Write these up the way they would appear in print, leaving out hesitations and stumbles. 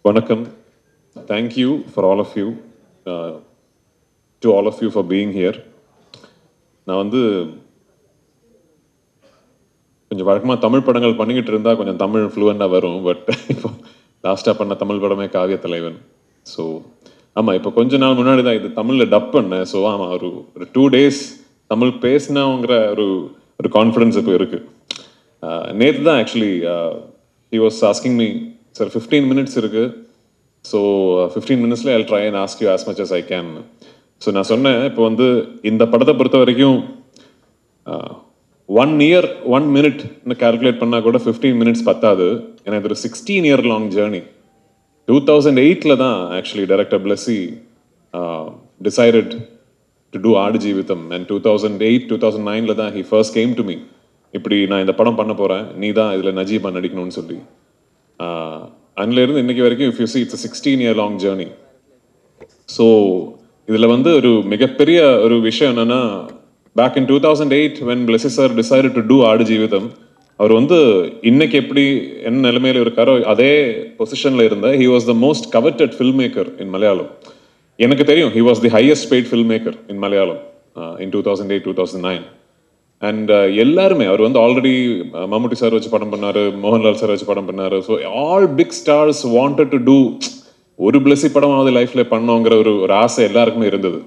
Vanakkam. Thank you for all of you, to all of you for being here. நான் வந்து கொஞ்சம் வழக்கமாக தமிழ் படங்கள் பண்ணிக்கிட்டு இருந்தால் கொஞ்சம் தமிழ் ஃப்ளூவெண்டாக வரும். பட் இப்போ லாஸ்ட்டாக பண்ண தமிழ் படமே காவிய தலைவன். ஸோ ஆமாம், இப்போ கொஞ்ச நாள் முன்னாடி தான் இது தமிழில் டப் பண்ணேன். ஸோ ஆமாம், ஒரு 2 days தமிழ் பேசினாங்கிற ஒரு ஒரு கான்ஃபிடன்ஸ் இப்போ இருக்குது. நேற்று தான் actually he was asking me, sir 15 minutes இருக்குது, so 15 minutesல I'll try and ask you as much as I can. So நான் சொன்னேன், இப்போ வந்து இந்த படத்தை பொறுத்த வரைக்கும் 1 year 1 minute கால்குலேட் பண்ணால் கூட 15 minutes பத்தாது. ஏன்னா இது ஒரு 16 year long journey. 2008 தான் actually director Blessy decided to do Aadu Jeevitham. And 2008 2009 தான் he first came to me, இப்படி நான் இந்த படம் பண்ண போகிறேன், நீ தான் இதில் நஜீபா நடிக்கணும்னு சொல்லி. அதுலேருந்து இன்னைக்கு வரைக்கும் if you see it's 16 year long journey. So இதில் வந்து ஒரு மிகப்பெரிய ஒரு விஷயம் என்னென்னா, back in 2008 when Blessy sir decided to do ஆடு ஜீவிதம், அவர் வந்து இன்னைக்கு எப்படி என்ன நிலைமையில் இருக்காரோ அதே பொசிஷனில் இருந்த he was the most coveted filmmaker in Malayalam. எனக்கு தெரியும் he was the highest paid filmmaker in Malayalam in 2008 2009. And எல்லாருமே, அவர் வந்து ஆல்ரெடி மம்முட்டி சார் வச்சு படம் பண்ணார், மோகன்லால் சார் வச்சு படம் பண்ணார். So all big stars wanted to do ஒரு பிளஸி படமாவது லைஃப்பில் பண்ணோங்கிற ஒரு ஆசை எல்லாருக்குமே இருந்தது.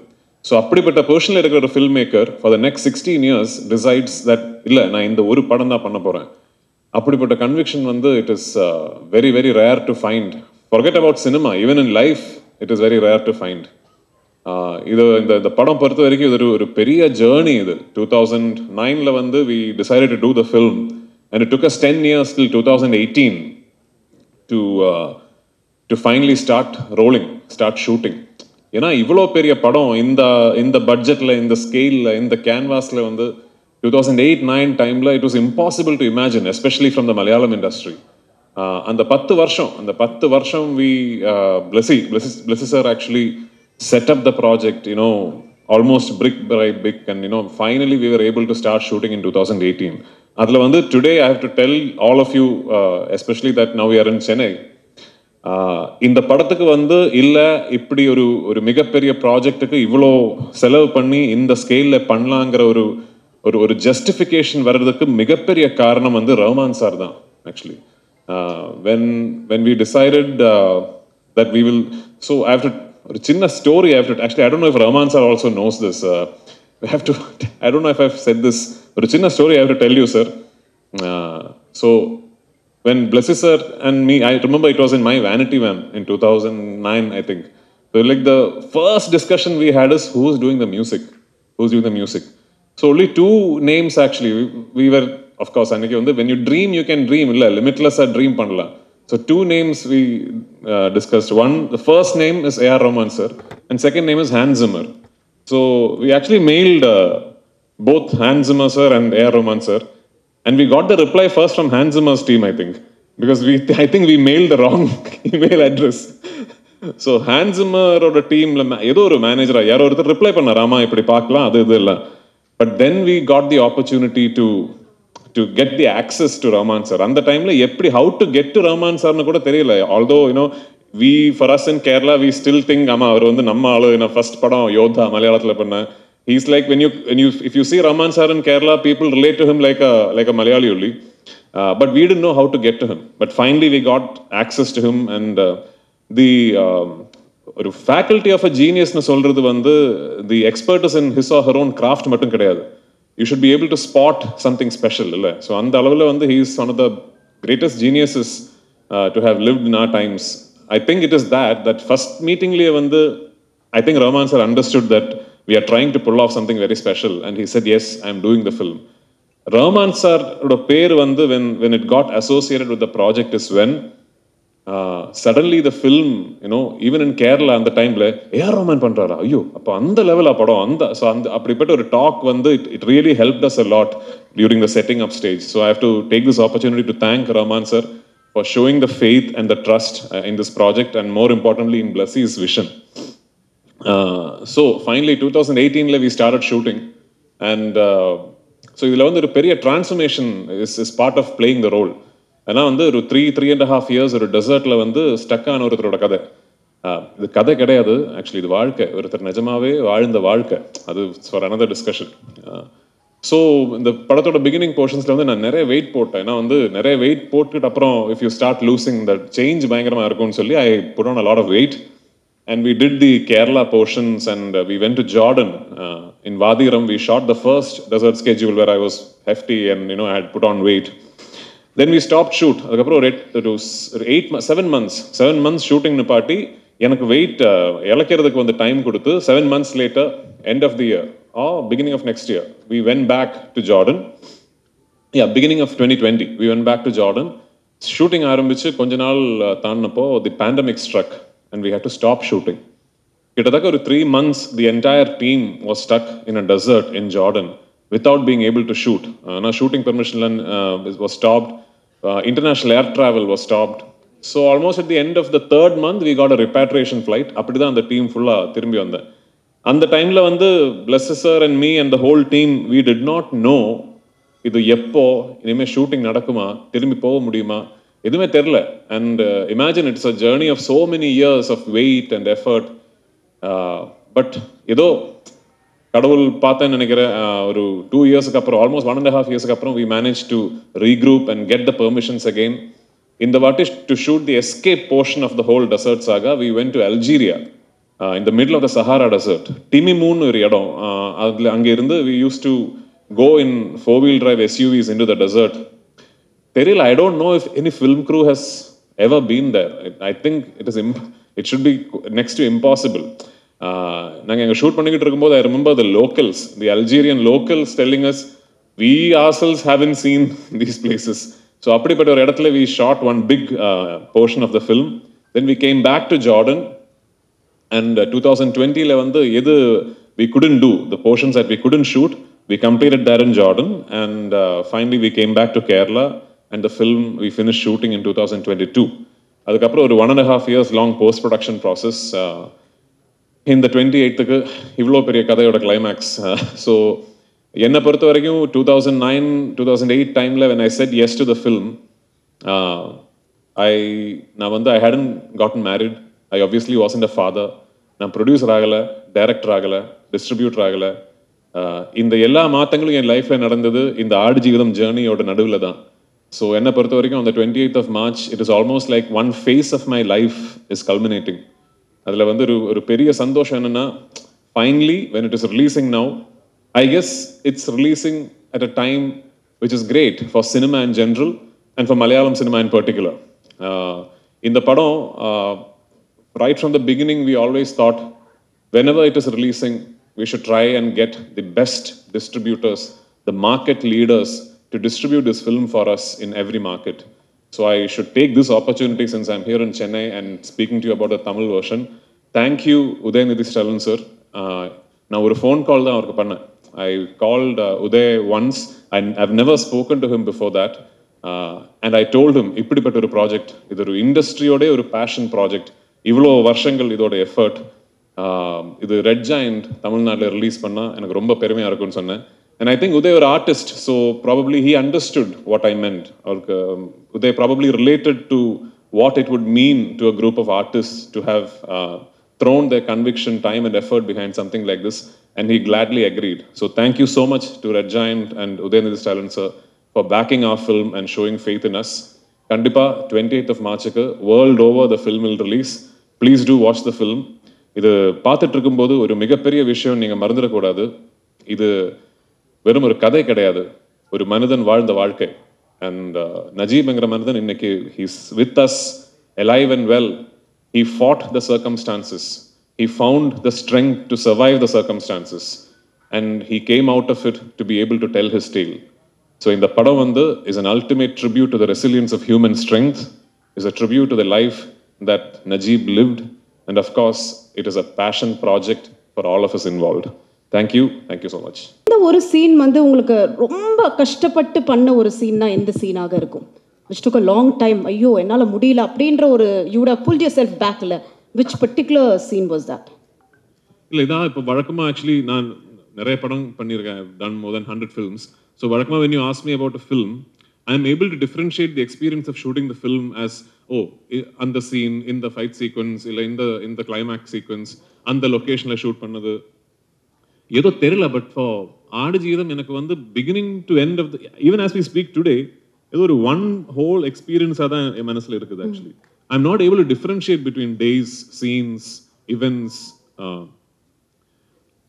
ஸோ அப்படிப்பட்ட பொசிஷனில் இருக்கிற ஒரு film maker for the next 16 years decides that இல்லை, நான் இந்த ஒரு படம் தான் பண்ண போகிறேன். அப்படிப்பட்ட கன்விக்ஷன் வந்து it is very very rare to find. Forget about cinema, even in life it is very rare to find. இது இந்த படம் பொறுத்த வரைக்கும் இது ஒரு பெரிய ஜேர்னி. இது 2009 வந்து we decided to do the film and it took us 10 years till 2018 to finally start rolling, start shooting. ஏன்னா இவ்வளோ பெரிய படம் இந்த பட்ஜெட்டில், இந்த ஸ்கேலில், இந்த கேன்வாஸில் வந்து 2008-9 டைமில் it was impossible to imagine, especially from the Malayalam industry. அந்த 10 வருஷம் we Blessy sir actually set up the project, almost brick by brick, and finally we were able to start shooting in 2018. Adla vandu today I have to tell all of you, especially that now we are in Chennai, இந்த படத்துக்கு வந்து இல்ல இப்படி ஒரு மிகப்பெரிய ப்ராஜெக்ட்டுக்கு இவ்வளோ செலவு பண்ணி இந்த ஸ்கேல்ல பண்ணலாங்கிற ஒரு ஜஸ்டிஃபிகேஷன் வர்றதுக்கு மிகப்பெரிய காரணம் வந்து ரஹ்மான் சார் தான் actually. when we decided that we will, so I have to, ஒரு சின்ன story I have to, actually I don't know if Rahman sir also knows this, I don't know if I've said this, ஒரு சின்ன story I have to tell you, sir. So when Blessy sir and me, I remember it was in my vanity van in 2009 I think. So like the first discussion we had is who's doing the music. So only 2 names actually. We were, of course, அன்னைக்கு வந்து when you dream you can dream, இல்ல limitless-ஆ dream பண்ணலாம். So 2 names we discussed. One, the first name is A.R. Rahman sir, and second name is Hans Zimmer. So we actually mailed both Hans Zimmer sir and A.R. Rahman sir, and we got the reply first from Hans Zimmer's team, I think, because I think we mailed the wrong email address. So Hans Zimmer oda team la ஏதோ ஒரு மேனேஜரா யாரோ ஒருத்தர் reply பண்ணாராமா, இப்படி பார்க்கலாம் அது இது இல்லை. But then we got the opportunity to get the access to Rahman sir. அந்த டைம்ல எப்படி how to get to Rahman sir னு கூட தெரியல. Although we, for us in Kerala, we still think ஆமா அவர் வந்து நம்ம ஆளு, ஃபர்ஸ்ட் படம் யோதா மலையாளத்துல பண்ண. He's like when you if you see Rahman sir in Kerala, people relate to him like a Malayali only. But we didn't know how to get to him. But finally we got access to him, and the ஒரு faculty of a genius னு சொல்றது வந்து the expert is in his or her own craft மட்டும் கிடையாது. You should be able to spot something special, illa. So அந்த அளவுல வந்து he is one of the greatest geniuses to have lived in our times. I think it is that first meeting liye வந்து I think Rahman sir understood that we are trying to pull off something very special, and he said yes, I am doing the film. Rahman sir oda per வந்து when it got associated with the project is when suddenly the film, even in Kerala அந்த டைம்ல A.R. Rahman பண்றாரா, ஐயோ அப்போ அந்த லெவலா படம், அந்த ஸோ அந்த அப்படிப்பட்ட ஒரு டாக் வந்து it really helped us a lot during the setting up stage. So I have to take this opportunity to thank Rahman sir for showing the faith and the trust in this project, and more importantly in Blessy's vision. So finally 2018 we started shooting, and so இதுல வந்து ஒரு பெரிய transformation is part of playing the role. ஏன்னா வந்து ஒரு 3.5 years ஒரு டெசர்ட்ல வந்து stuck ஆன ஒருத்தரோட கதை. இது கதை கிடையாது, ஆக்சுவலி இது வாழ்க்கை. ஒருத்தர் நிஜமாவே வாழ்ந்த வாழ்க்கை. அது ஃபார் another discussion. ஸோ இந்த படத்தோட பிகினிங் போர்ஷன்ஸ்ல வந்து நான் நிறைய வெயிட் போட்டேன். ஏன்னா வந்து நிறைய வெயிட் போட்டுட்டு அப்புறம் if you start losing that change பயங்கரமா இருக்கும்னு சொல்லி I put on a lot of weight. And we did the Kerala portions and we went to Jordan. In Vadiram, we shot the first desert schedule where I was hefty and, you know, I had put on weight. Then we stopped shoot. அதுக்கப்புறம் ஒரு 7 months shooting நிப்பாட்டி எனக்கு wait இழக்கிறதுக்கு வந்து time கொடுத்து 7 months later, end of the year or beginning of next year, we went back to Jordan. Yeah, beginning of 2020, we went back to Jordan. Shooting ஆரம்பிச்சு கொஞ்ச நாள் தாண்டினப்போ the pandemic struck and we had to stop shooting. கிட்டத்தட்ட ஒரு 3 months the entire team was stuck in a desert in Jordan without being able to shoot. Now shooting permission was stopped. International air travel was stopped. So almost at the end of the 3rd month we got a repatriation flight. அப்படிதான் அந்த team ஃபுல்லா திரும்பி வந்தேன். அந்த டைம்ல வந்து Bless sir and me and the whole team, we did not know இது எப்போ இனிமே ஷூட்டிங் நடக்குமா, திரும்பி போக முடியுமா, எதுவுமே தெரியல. And imagine it's a journey of so many years of weight and effort. But ஏதோ கடவுள் பார்த்தேன்னு நினைக்கிறேன். ஒரு 2 yearsக்கு அப்புறம், ஆல்மோஸ்ட் 1.5 yearsக்கு அப்புறம் we managed to regroup and get the permissions again. இந்த வாட்டி to shoot the escape portion of the whole desert saga, we went to Algeria, in the middle of the Sahara desert. Timimoun ஒரு இடம், அதுல அங்க இருந்து we used to go in 4-wheel drive SUVs into the desert. Teril, I don't know if any film crew has ever been there. I think it should be next to impossible. நாங்கள் எங்கள் shoot பண்ணிக்கிட்டு இருக்கும்போது I remember the locals, the Algerian locals telling us, we ourselves haven't seen these places. So அப்படிப்பட்ட ஒரு இடத்துல we shot one big portion of the film. Then we came back to Jordan and 2020ல வந்து எது we couldn't do, the portions that we couldn't shoot, we completed that in Jordan and finally we came back to Kerala and the film we finished shooting in 2022. அதுக்கப்புறம் ஒரு 1.5 years long post-production process. இந்த 28க்கு இவ்வளோ பெரிய கதையோட climax. So என்னை பொறுத்த வரைக்கும் 2009-2008 டைமில் when I said yes to the film, நான் வந்து I hadn't gotten married. I obviously wasn't a father. நான் ப்ரொடியூசர் ஆகலை, டைரக்டர் ஆகலை, டிஸ்ட்ரிபியூட்டர் ஆகலை. இந்த எல்லா மாற்றங்களும் என் லைஃப்பில் நடந்தது இந்த ஆடு ஜீவிதம் ஜேர்னியோட நடுவில் தான். ஸோ என்னை பொறுத்த வரைக்கும் on the 28th of March, it is almost like one phase of my life is culminating. அதில் வந்து ஒரு பெரிய சந்தோஷம் என்னென்னா, finally when it is releasing now, I guess it's releasing at a time which is great for cinema in general and for Malayalam cinema in particular. இந்த படம், right from the beginning we always thought whenever it is releasing we should try and get the best distributors, the market leaders to distribute this film for us in every market. So I should take this opportunity since I'm here in Chennai and speaking to you about the Tamil version. Thank you, Udayanidhi Stalin sir. நான் ஒரு phone call தான் அவருக்கு பண்ணேன். I called Uday once. I've never spoken to him before that. And I told him, இப்படிப்பட்ட ஒரு project, இது ஒரு இண்டஸ்ட்ரியோட ஒரு பேஷன் ப்ராஜெக்ட், இவ்வளோ வருஷங்கள் இதோட எஃபர்ட், இது ரெட் ஜாயிண்ட் தமிழ்நாட்டில் ரிலீஸ் பண்ணால் எனக்கு ரொம்ப பெருமையாக இருக்கும்னு சொன்னேன். And I think Uday was an artist, so probably he understood what I meant. Or Uday probably related to what it would mean to a group of artists to have thrown their conviction, time and effort behind something like this, and he gladly agreed. So thank you so much to Red Giant and Udayanidhi Stalin sir for backing our film and showing faith in us. Kandipa 28th of March world over the film will release. Please do watch the film. இது பார்த்துட்டு இருக்கும்போது ஒரு மிகப்பெரிய விஷயம் நீங்கள் மறந்துடக்கூடாது. இது வெறும் ஒரு கதை கிடையாது, ஒரு மனிதன் வாழ்ந்த வாழ்க்கை. அண்ட் நஜீப்ங்கிற மனிதன் இன்னைக்கு he's with us, alive and well. He fought the circumstances. He found the strength to survive the circumstances. And he came out of it to be able to tell his tale. So இந்த படம் வந்து is an ultimate tribute to the resilience of human strength, is a tribute to the life that Najib lived. And of course, it is a passion project for all of us involved. Thank you so much. இந்த ஒரு scene வந்து உங்களுக்கு ரொம்ப கஷ்டப்பட்டு பண்ண ஒரு சீன்னா எந்த சீனாக இருக்கும்? Which took a long time. ஐயோ என்னால் முடியல அப்படின்ற ஒரு you would have pulled yourself back. Which particular scene was that? இல்லை, இதான் இப்போ வழக்கமாக ஆக்சுவலி நான் நிறைய படம் பண்ணியிருக்கேன். I've done more than 100 films. So வழக்கமாக when you ask me about a film, I'm able to differentiate the experience of shooting the film as, oh, on the scene, in the fight sequence, in the climax sequence, on the location la shoot பண்ணது ஏதோ தெரியல. But for ஆடு ஜீவிதம் எனக்கு வந்து beginning to end of the, even as we speak today, ஏதோ ஒரு one whole எக்ஸ்பீரியன்ஸாக தான் என் மனசில் இருக்குது actually. I am not able to differentiate between days, scenes, events.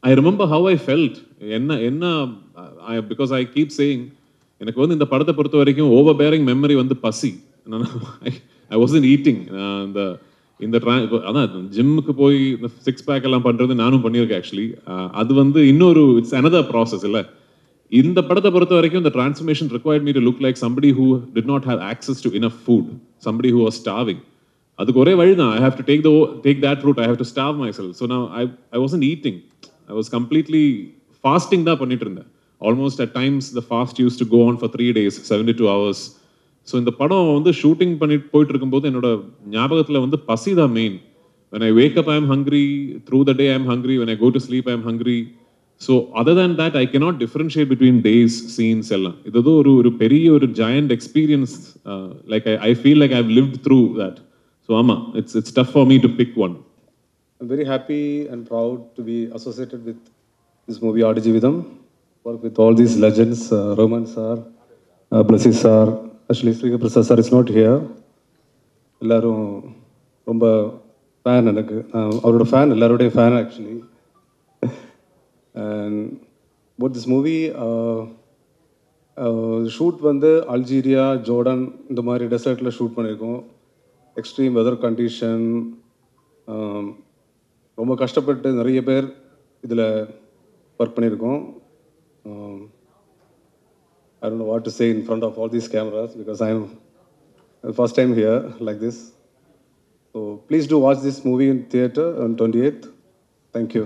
I remember how I felt. Because I keep saying, எனக்கு வந்து இந்த படத்தை பொறுத்த வரைக்கும் ஓவர் பேரிங் மெமரி வந்து பசி. I wasn't eating. இந்த அதான் ஜிம்முக்கு போய் இந்த 6 பேக் எல்லாம் பண்றது நானும் பண்ணியிருக்கேன் ஆக்சுவலி. அது வந்து இன்னொரு இட்ஸ் அனதர் ப்ராசஸ் இல்லை. இந்த படத்தை பொறுத்த வரைக்கும் இந்த transformation required me to look like somebody who did not have access to enough food, somebody who was starving. அதுக்கு ஒரே வழி தான், I have to take that route. I have to starve myself. So now I wasn't eating. I was completely fasting தான் பண்ணிட்டு இருந்தேன். Almost at times the fast used to go on for 3 days, 72 hours. So இந்த படம் வந்து shooting பண்ணிட்டு போயிட்டு இருக்கும்போது என்னோட ஞாபகத்தில் வந்து பசி தான் main. when I wake up I am hungry, through the day I am hungry, when I go to sleep I am hungry. So other than that I cannot differentiate between days, scenes எல்லாம். இது ஏதோ ஒரு பெரிய ஒரு giant experience. Like I feel like I've lived through that. So ஆமா, it's tough for me to pick one. I'm very happy and proud to be associated with this movie Aadu Jeevitham. Work with all these legends, Roman sir, Blessy sir. Actually, Sriga Prasad sir is not here. எல்லாரும் ரொம்ப fan எனக்கு. அவரோட fan, எல்லாரோடைய fan actually. And but this movie shoot வந்து Algeria, Jordan இந்த மாதிரி டெசர்ட்டில் shoot பண்ணியிருக்கோம். எக்ஸ்ட்ரீம் வெதர் கண்டிஷன், ரொம்ப கஷ்டப்பட்டு நிறைய பேர் இதில் ஒர்க் பண்ணியிருக்கோம். I don't know what to say in front of all these cameras because I'm the first time here like this. So please do watch this movie in theater on 28th. Thank you.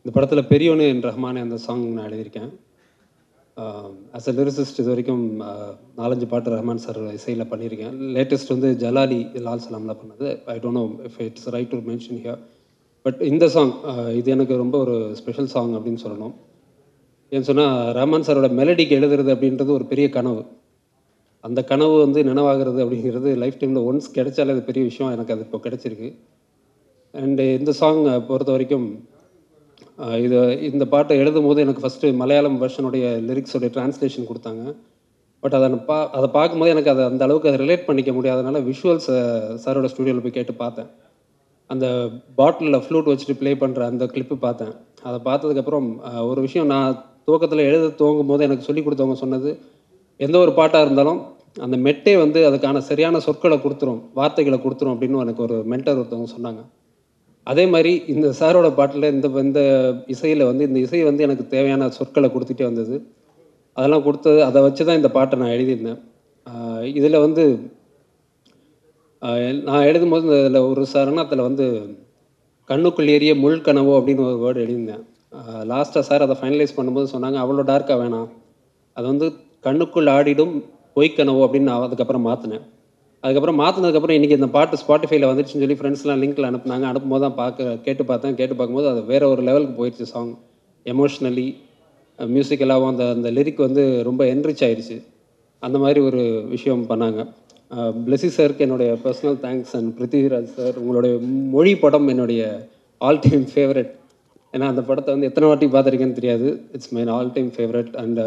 இந்த படத்தில் பெரியவனு என் ரஹ்மானே அந்த song நான் எழுதியிருக்கேன். As a lyricist இது வரைக்கும் 4-5 பாட்டு Rahman sir இசையில் பண்ணியிருக்கேன். லேட்டஸ்ட் வந்து ஜலாலி லால் சலாம்லாம் பண்ணது. I don't know if it's right to mention here. But இந்த சாங் இது எனக்கு ரொம்ப ஒரு ஸ்பெஷல் சாங் அப்படின்னு சொல்லணும். ஏன்னு சொன்னால் ரஹ்மான் சாரோட மெலடிக்கு எழுதுறது அப்படின்றது ஒரு பெரிய கனவு. அந்த கனவு வந்து நினைவாகிறது அப்படிங்கிறது லைஃப் டைமில் ஒன்ஸ் கிடைச்சாலே அது பெரிய விஷயம். எனக்கு அது இப்போ கிடைச்சிருக்கு. அண்டு இந்த சாங் பொறுத்த வரைக்கும் இந்த பாட்டை எழுதும் போது எனக்கு ஃபஸ்ட்டு மலையாளம் வெர்ஷனுடைய லிரிக்ஸோடைய ட்ரான்ஸ்லேஷன் கொடுத்தாங்க. பட் அதை பார்க்கும்போது எனக்கு அதை அந்த அளவுக்கு அதை ரிலேட் பண்ணிக்க முடியாதனால விஷுவல்ஸ் சாரோட ஸ்டூடியோவில் போய் கேட்டு பார்த்தேன். அந்த பாட்டிலில் ஃப்ளூட் வச்சுட்டு ப்ளே பண்ணுற அந்த கிளிப்பு பார்த்தேன். அதை பார்த்ததுக்கப்புறம் ஒரு விஷயம், நான் துவக்கத்தில் எழுத துவங்கும் போது எனக்கு சொல்லிக் கொடுத்தவங்க சொன்னது, எந்த ஒரு பாட்டாக இருந்தாலும் அந்த மெட்டே வந்து அதுக்கான சரியான சொற்களை கொடுத்துரும், வார்த்தைகளை கொடுத்துரும் அப்படின்னு எனக்கு ஒரு மென்டர் ஒருத்தவங்க சொன்னாங்க. அதே மாதிரி இந்த சாரோட பாட்டில் இந்த இசையில் வந்து இந்த இசை வந்து எனக்கு தேவையான சொற்களை கொடுத்துட்டே வந்தது. அதெல்லாம் கொடுத்தது, அதை வச்சு தான் இந்த பாட்டை நான் எழுதியிருந்தேன். இதில் வந்து நான் எழுதும்போது இதில் ஒரு சரணத்தில் வந்து கண்ணுக்குள் ஏறிய முள் கனவோ அப்படின்னு ஒரு வேர்டு எழுதியிருந்தேன். லாஸ்ட்டாக சார் அதை ஃபைனலைஸ் பண்ணும்போது சொன்னாங்க, அவ்வளோ டார்க்காக வேணாம், அது வந்து கண்ணுக்குள் ஆடிடும் பொய்க்கனவோ அப்படின்னு நான் அதுக்கப்புறம் மாற்றினேன். அதுக்கப்புறம் மாற்றினதுக்கப்புறம் இன்றைக்கி இந்த பாட்டு ஸ்பாட்டிஃபைல வந்துடுச்சுன்னு சொல்லி ஃப்ரெண்ட்ஸ்லாம் லிங்க்கில் அனுப்புனாங்க. அனுப்பும்போது தான் கேட்டு பார்க்கும்போது அது வேறு ஒரு லெவலுக்கு போயிடுச்சு சாங். எமோஷ்னலி மியூசிக்கலாகவும் அந்த லிரிக் வந்து ரொம்ப என்ரிச் ஆயிடுச்சு. அந்த மாதிரி ஒரு விஷயம் பண்ணாங்க. பிளெஸி சாருக்கு என்னுடைய personal thanks. And Prithviraj sir, உங்களுடைய மொழி படம் என்னுடைய ஆல் டைம் ஃபேவரட். ஏன்னா அந்த படத்தை வந்து எத்தனை வாட்டி பார்த்துருக்கேன்னு தெரியாது. It's my all time favourite. And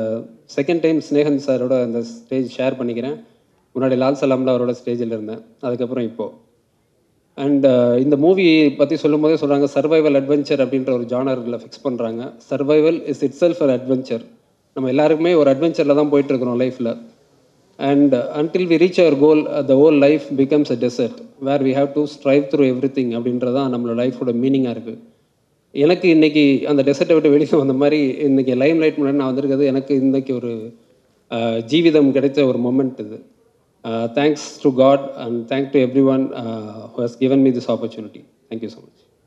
second time Snehan சாரோட அந்த ஸ்டேஜ் ஷேர் பண்ணிக்கிறேன். முன்னாடி லால் சலாமில் அவரோட ஸ்டேஜில் இருந்தேன், அதுக்கப்புறம் இப்போது. அண்ட் இந்த மூவி பற்றி சொல்லும் போதே சொல்கிறாங்க, சர்வைவல் அட்வென்ச்சர் அப்படின்ற ஒரு ஜானரில் ஃபிக்ஸ் பண்ணுறாங்க. Survival is itself an adventure. நம்ம எல்லாருக்குமே ஒரு அட்வென்ச்சரில் தான் போயிட்டுருக்கிறோம் லைஃப்பில். And until we reach our goal, the whole life becomes a desert where we have to strive through everything அப்படின்றது தான் நம்மளோட லைஃபோட மீனிங்காக இருக்குது. எனக்கு இன்றைக்கி அந்த டெசர்ட்டை விட்டு வெளியே வந்த மாதிரி இன்றைக்கி லைம் லைட் முன்னாடி நான் வந்திருக்கிறது எனக்கு இன்றைக்கி ஒரு ஜீவிதம் கிடைச்ச ஒரு மொமெண்ட் இது. Thanks to God and thank to everyone who has given me this opportunity. Thank you so much.